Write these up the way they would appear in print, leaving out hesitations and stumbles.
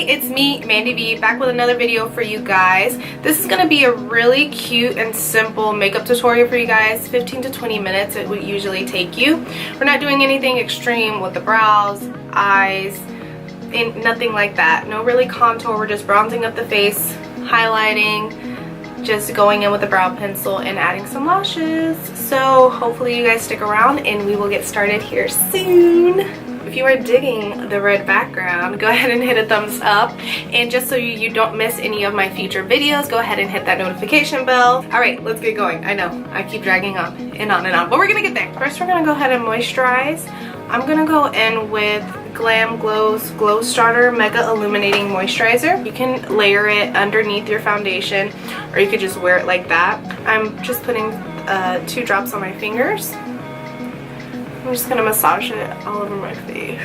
it's me, Mandy Vee, back with another video for you guys. This is going to be a really cute and simple makeup tutorial for you guys. 15 to 20 minutes it would usually take you. We're not doing anything extreme with the brows, eyes, and nothing like that. No really contour, we're just bronzing up the face, highlighting, just going in with a brow pencil and adding some lashes. So hopefully you guys stick around and we will get started here soon. If you are digging the red background, go ahead and hit a thumbs up, and just so you don't miss any of my future videos, go ahead and hit that notification bell. Alright, let's get going. I know, I keep dragging on and on and on, but we're gonna get there. First we're gonna go ahead and moisturize. I'm gonna go in with Glam Glow Starter Mega Illuminating Moisturizer. You can layer it underneath your foundation, or you could just wear it like that. I'm just putting 2 drops on my fingers. I'm just gonna massage it all over my face.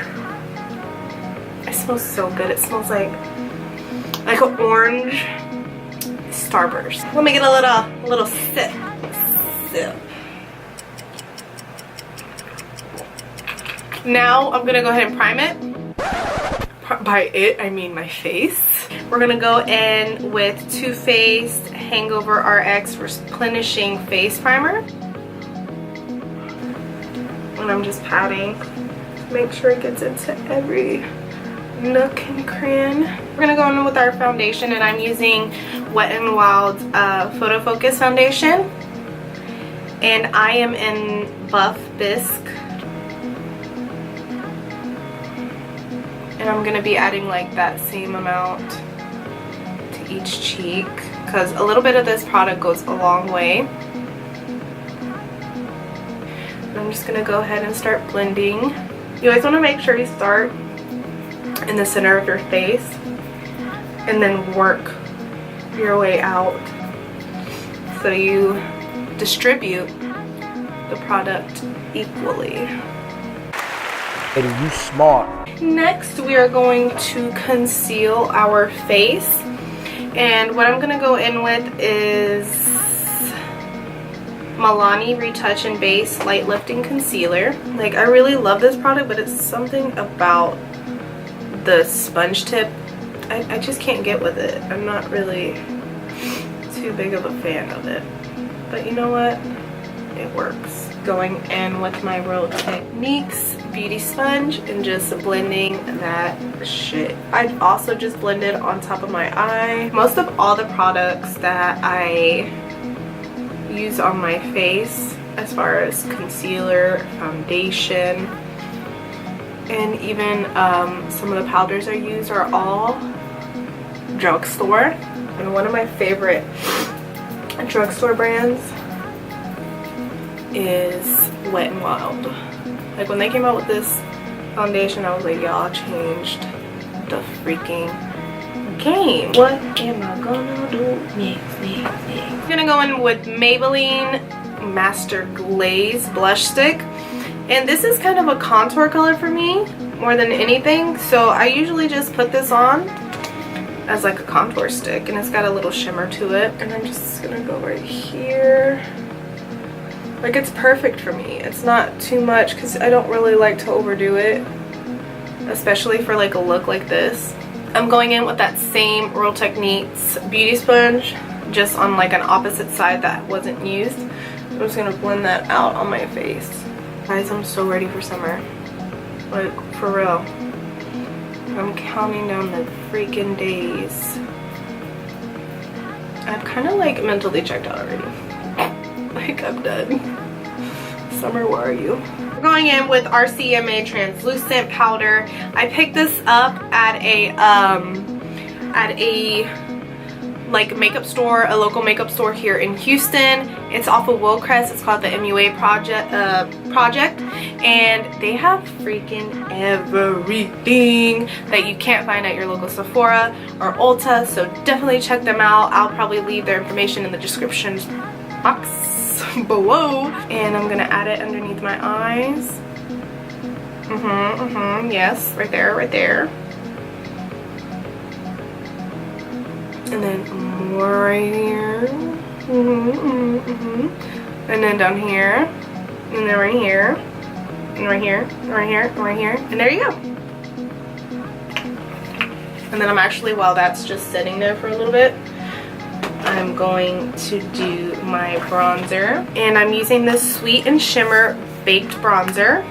It smells so good. It smells like an orange Starburst. Let me get a little sip. Now I'm gonna go ahead and prime it. By it, I mean my face. We're gonna go in with Too Faced Hangover RX Replenishing Face Primer. And I'm just patting to make sure it gets into every nook and cran. We're gonna go in with our foundation, and I'm using Wet n Wild's Photo Focus foundation, and I am in Buff Bisque, and I'm gonna be adding like that same amount to each cheek because a little bit of this product goes a long way. I'm just gonna go ahead and start blending. You always want to make sure you start in the center of your face and then work your way out so you distribute the product equally. Hey, you smart. Next we are going to conceal our face, and what I'm gonna go in with is Maybelline Retouch and Base Light Lifting Concealer. Like, I really love this product, but it's something about the sponge tip I just can't get with it. I'm not really too big of a fan of it, but you know what, it works. Going in with my Real Techniques beauty sponge and just blending that shit. I also just blended on top of my eye. Most of all the products that I use on my face, as far as concealer, foundation, and even some of the powders I use are all drugstore. And one of my favorite drugstore brands is Wet n Wild. Like, when they came out with this foundation, I was like, y'all changed the freaking game. What am I gonna do next? I'm gonna go in with Maybelline Master Glaze Blush Stick, and this is kind of a contour color for me more than anything, so I usually just put this on as like a contour stick, and it's got a little shimmer to it, and I'm just gonna go right here. Like, it's perfect for me. It's not too much because I don't really like to overdo it, especially for like a look like this. I'm going in with that same Real Techniques beauty sponge, just on like an opposite side that wasn't used. I'm just gonna blend that out on my face. Guys, I'm so ready for summer. Like, for real. I'm counting down the freaking days. I've kind of like mentally checked out already. Like, I'm done. Summer, where are you? We're going in with RCMA Translucent Powder. I picked this up at a like makeup store, a local makeup store here in Houston. It's off of Wilcrest. It's called the MUA project, and they have freaking everything that you can't find at your local Sephora or Ulta, so definitely check them out. I'll probably leave their information in the description box below, and I'm gonna add it underneath my eyes. Yes, right there. And then more right here. And then down here. And then right here. And right here. And right here. And right here. And there you go. And then I'm actually, while that's just sitting there for a little bit, I'm going to do my bronzer. And I'm using this Sweet and Shimmer Baked Bronzer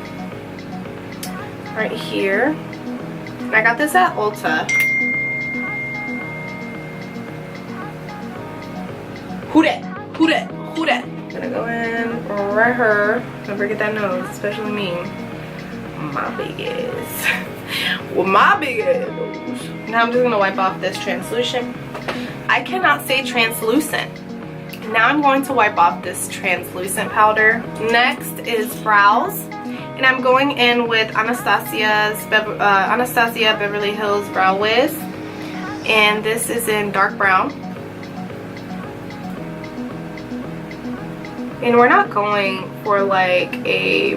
right here. And I got this at Ulta. Who that? Who that? Who that? I'm gonna go in right here. Don't forget that nose, especially me. My big ass. With my big ass nose. Now I'm just gonna wipe off this translucent. I cannot say translucent. Now I'm going to wipe off this translucent powder. Next is brows. And I'm going in with Anastasia Beverly Hills Brow Wiz. And this is in dark brown. And we're not going for like a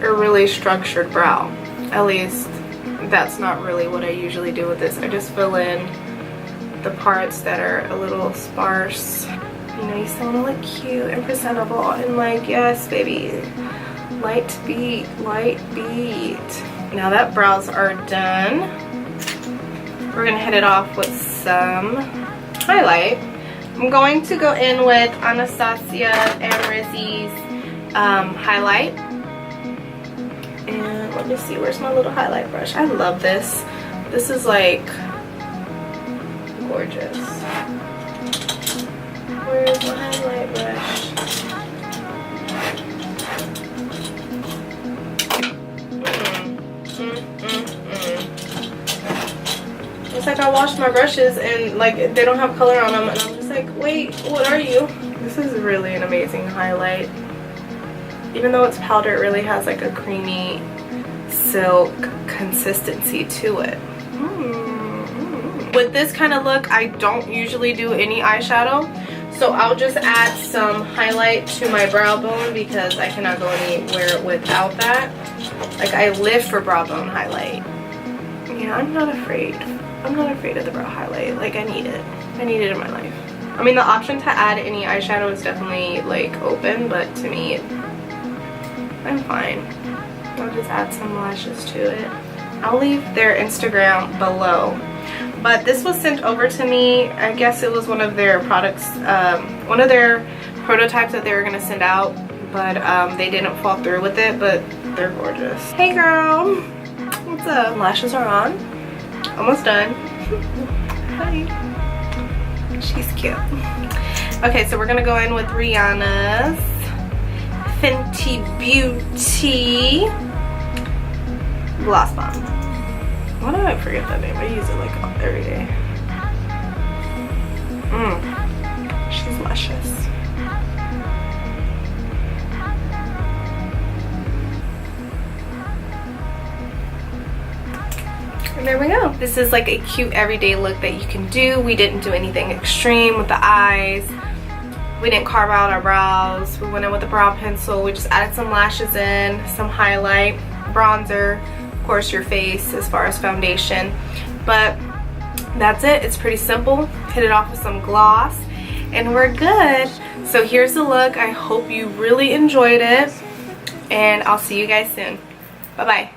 really structured brow. At least that's not really what I usually do with this. I just fill in the parts that are a little sparse. You know, you still want to look cute and presentable and like, yes baby, light beat, light beat. Now that brows are done, we're gonna hit it off with some highlight. I'm going to go in with Anastasia and Rizzy's highlight. And let me see, where's my little highlight brush? I love this. This is like gorgeous. Where's my highlight brush? It's like I washed my brushes and like they don't have color on them, and I'm just like, wait, what are you? This is really an amazing highlight. Even though it's powder, it really has like a creamy silk consistency to it. With this kind of look, I don't usually do any eyeshadow, so I'll just add some highlight to my brow bone because I cannot go anywhere without that. Like, I live for brow bone highlight. Yeah, I'm not afraid. I'm not afraid of the brow highlight. Like, I need it. I need it in my life. I mean, the option to add any eyeshadow is definitely like open, but to me, I'm fine. I'll just add some lashes to it. I'll leave their Instagram below. But this was sent over to me. I guess it was one of their products, one of their prototypes that they were going to send out. But they didn't fall through with it, but they're gorgeous. Hey girl, what's up? Lashes are on. Almost done. Hi. She's cute. Okay, so we're going to go in with Rihanna's Fenty Beauty Gloss Bomb. Why do I forget that name? I use it like every day. She's luscious. And there we go. This is like a cute everyday look that you can do. We didn't do anything extreme with the eyes. We didn't carve out our brows. We went in with a brow pencil. We just added some lashes in, some highlight, bronzer, of course your face as far as foundation. But that's it. It's pretty simple. Hit it off with some gloss and we're good. So here's the look. I hope you really enjoyed it and I'll see you guys soon. Bye bye.